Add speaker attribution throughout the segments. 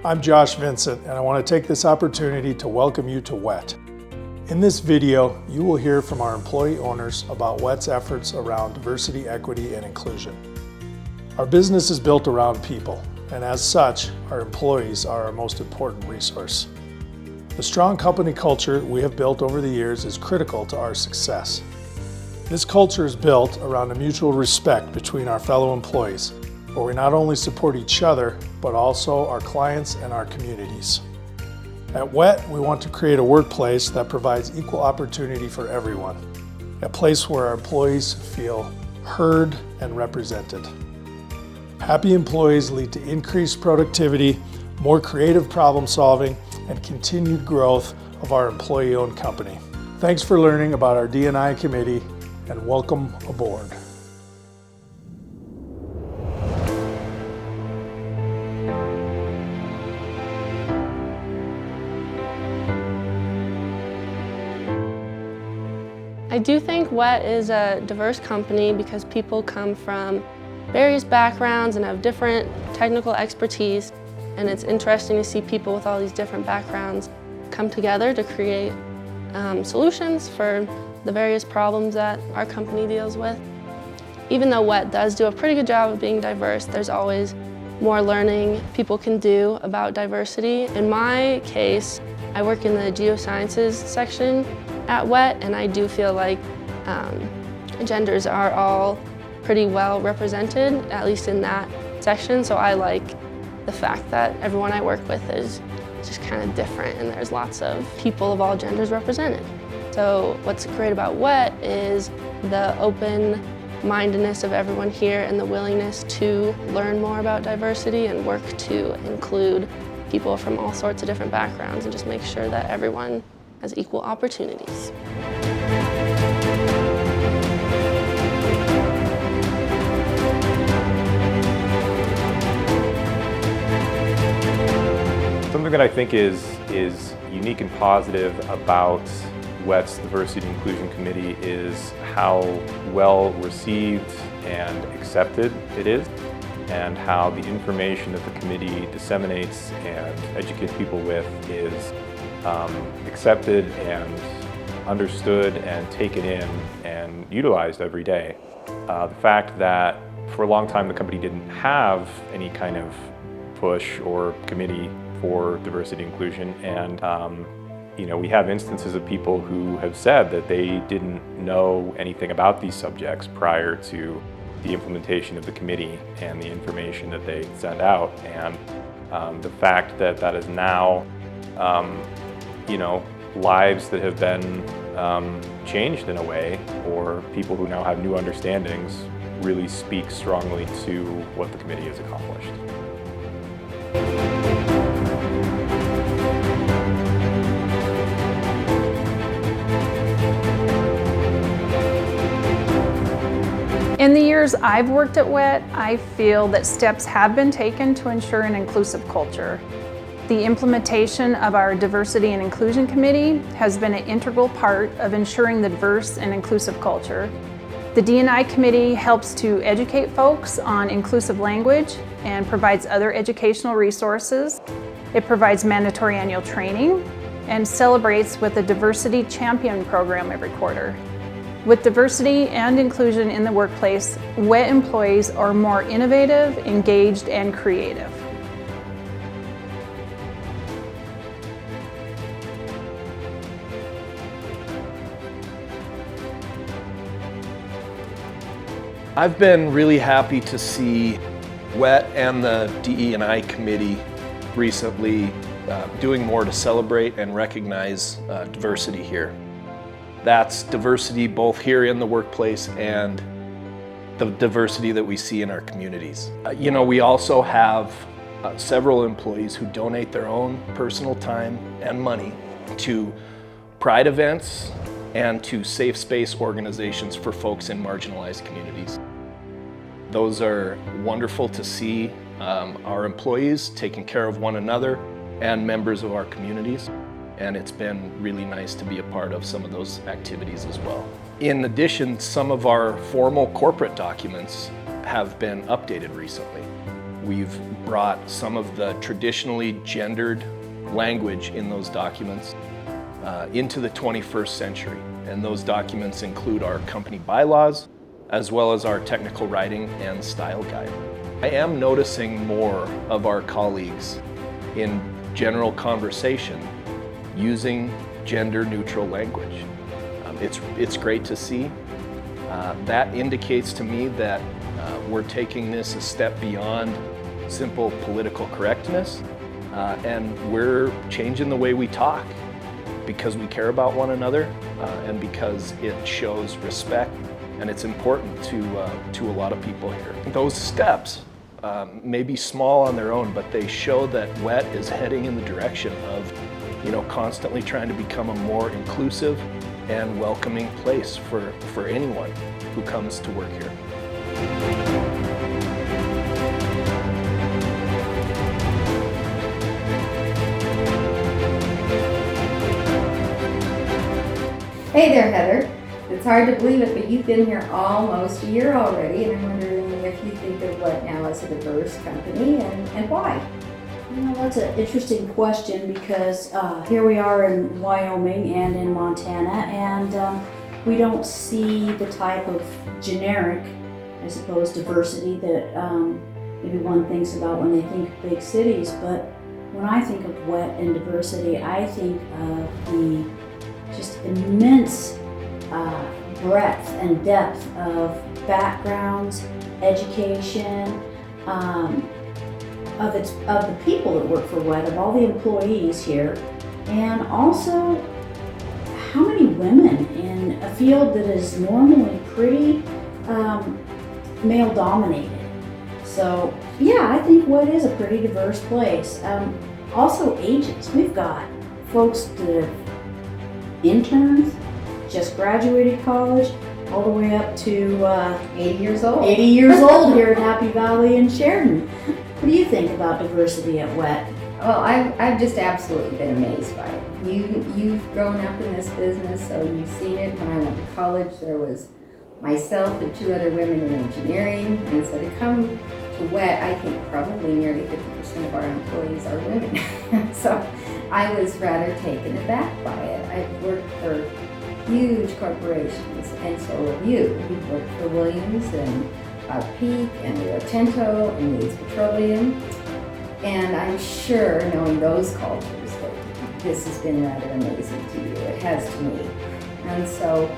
Speaker 1: I'm Josh Vincent, and I want to take this opportunity to welcome you to WET. In this video, you will hear from our employee owners about WET's efforts around diversity, equity, and inclusion. Our business is built around people, and as such, our employees are our most important resource. The strong company culture we have built over the years is critical to our success. This culture is built around a mutual respect between our fellow employees, where we not only support each other, but also our clients and our communities. At WET, we want to create a workplace that provides equal opportunity for everyone, a place where our employees feel heard and represented. Happy employees lead to increased productivity, more creative problem solving, and continued growth of our employee-owned company. Thanks for learning about our D&I committee, and welcome aboard.
Speaker 2: I do think WET is a diverse company because people come from various backgrounds and have different technical expertise, and it's interesting to see people with all these different backgrounds come together to create solutions for the various problems that our company deals with. Even though WET does do a pretty good job of being diverse, there's always more learning people can do about diversity. In my case, I work in the geosciences section at WET, and I do feel like genders are all pretty well represented, at least in that section. So I like the fact that everyone I work with is just kind of different, and there's lots of people of all genders represented. So what's great about WET is the open-mindedness of everyone here and the willingness to learn more about diversity and work to include people from all sorts of different backgrounds and just make sure that everyone has equal opportunities.
Speaker 3: Something that I think is unique and positive about WET's Diversity and Inclusion Committee is how well received and accepted it is, and how the information that the committee disseminates and educates people with is accepted and understood and taken in and utilized every day. The fact that for a long time the company didn't have any kind of push or committee for diversity and inclusion, and we have instances of people who have said that they didn't know anything about these subjects prior to the implementation of the committee and the information that they send out. And the fact that that is now lives that have been changed in a way, or people who now have new understandings, really speaks strongly to what the committee has accomplished.
Speaker 4: In the years I've worked at WET, I feel that steps have been taken to ensure an inclusive culture. The implementation of our Diversity and Inclusion Committee has been an integral part of ensuring the diverse and inclusive culture. The D&I Committee helps to educate folks on inclusive language and provides other educational resources. It provides mandatory annual training and celebrates with a Diversity Champion program every quarter. With diversity and inclusion in the workplace, WET employees are more innovative, engaged, and creative.
Speaker 5: I've been really happy to see WET and the DE&I committee recently doing more to celebrate and recognize diversity here. That's diversity both here in the workplace and the diversity that we see in our communities. We also have several employees who donate their own personal time and money to Pride events and to safe space organizations for folks in marginalized communities. Those are wonderful to see, our employees taking care of one another and members of our communities. And it's been really nice to be a part of some of those activities as well. In addition, some of our formal corporate documents have been updated recently. We've brought some of the traditionally gendered language in those documents into the 21st century. And those documents include our company bylaws, as well as our technical writing and style guide. I am noticing more of our colleagues in general conversation using gender-neutral language. It's great to see. That indicates to me that we're taking this a step beyond simple political correctness, and we're changing the way we talk because we care about one another and because it shows respect, and it's important to a lot of people here. Those steps may be small on their own, but they show that WET is heading in the direction of, constantly trying to become a more inclusive and welcoming place for anyone who comes to work here.
Speaker 6: Hey there, Heather. It's hard to believe it, but you've been here almost a year already, and I'm wondering if you think of WET now as a diverse company and why?
Speaker 7: That's an interesting question because here we are in Wyoming and in Montana, and we don't see the type of generic, I suppose, diversity that maybe one thinks about when they think of big cities. But when I think of WET and diversity, I think of the just immense breadth and depth of backgrounds, education, of the people that work for WET, of all the employees here, and also how many women in a field that is normally pretty male-dominated. So yeah, I think WET is a pretty diverse place. Also ages. We've got folks that have interns, just graduated college, all the way up to
Speaker 6: 80 years old.
Speaker 7: 80 years old here at Happy Valley in Sheridan. What do you think about diversity at WET?
Speaker 6: Well, I've just absolutely been amazed by it. You've grown up in this business, so you've seen it. When I went to college, there was myself and 2 other women in engineering, and so to come to WET, I think probably nearly 50% of our employees are women. So I was rather taken aback by it. I've worked for huge corporations, and so have you. You've worked for Williams and Peak and Rio Tinto and Leeds Petroleum, and I'm sure, knowing those cultures, that this has been rather amazing to you. It has to me. And so,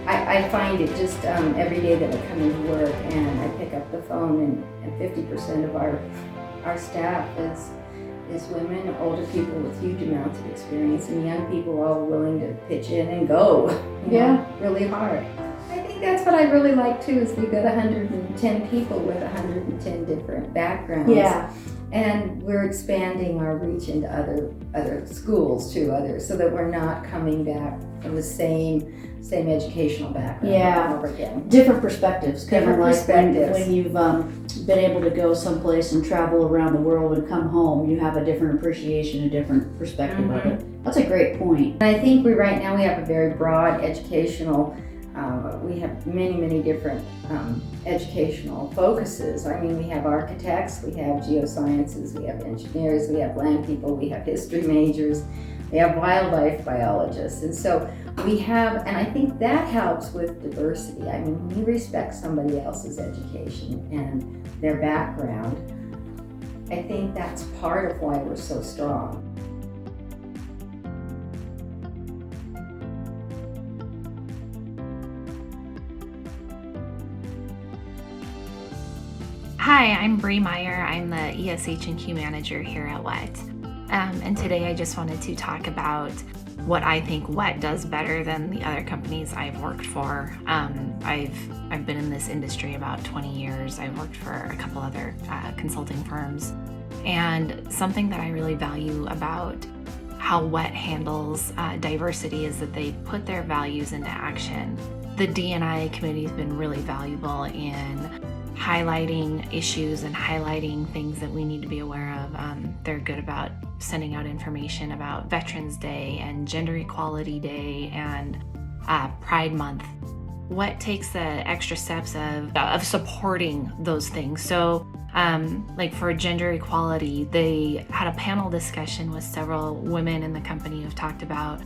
Speaker 6: I find it just every day that I come into work and I pick up the phone, and 50% of our staff is women, older people with huge amounts of experience, and young people all willing to pitch in and go, really hard. I think that's what I really like too, is we've got 110 people with 110 different backgrounds.
Speaker 7: Yeah.
Speaker 6: And we're expanding our reach into other schools too, so that we're not coming back from the same educational background over and over again.
Speaker 7: Different perspectives.
Speaker 6: Different perspectives.
Speaker 7: When you've been able to go someplace and travel around the world and come home, you have a different appreciation, a different perspective of it. That's a great point.
Speaker 6: And I think right now we have a very broad educational, we have many different educational focuses. I mean, we have architects, we have geosciences, we have engineers, we have land people, we have history majors, we have wildlife biologists. And so we have, and I think that helps with diversity. I mean, we respect somebody else's education and their background. I think that's part of why we're so strong.
Speaker 8: Hi, I'm Bree Meyer. I'm the ESH&Q manager here at WET. And today I just wanted to talk about what I think WET does better than the other companies I've worked for. I've been in this industry about 20 years. I've worked for a couple other consulting firms. And something that I really value about how WET handles diversity is that they put their values into action. The D&I committee has been really valuable in highlighting issues and highlighting things that we need to be aware of. They're good about sending out information about Veterans Day and Gender Equality Day and Pride Month. WET takes the extra steps of supporting those things. So like for gender equality, they had a panel discussion with several women in the company who've talked about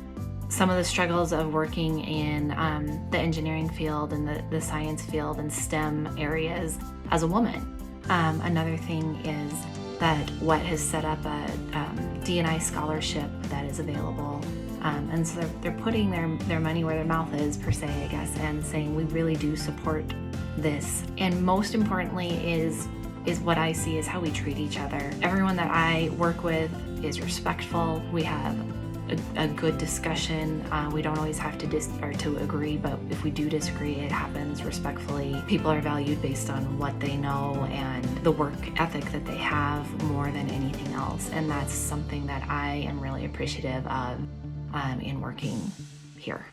Speaker 8: some of the struggles of working in the engineering field and the science field and STEM areas as a woman. Another thing is that WET has set up a D&I scholarship that is available. And so they're putting their money where their mouth is, per se, I guess, and saying we really do support this. And most importantly is what I see is how we treat each other. Everyone that I work with is respectful. We have a good discussion. We don't always have to agree, but if we do disagree, it happens respectfully. People are valued based on what they know and the work ethic that they have more than anything else. And that's something that I am really appreciative of in working here.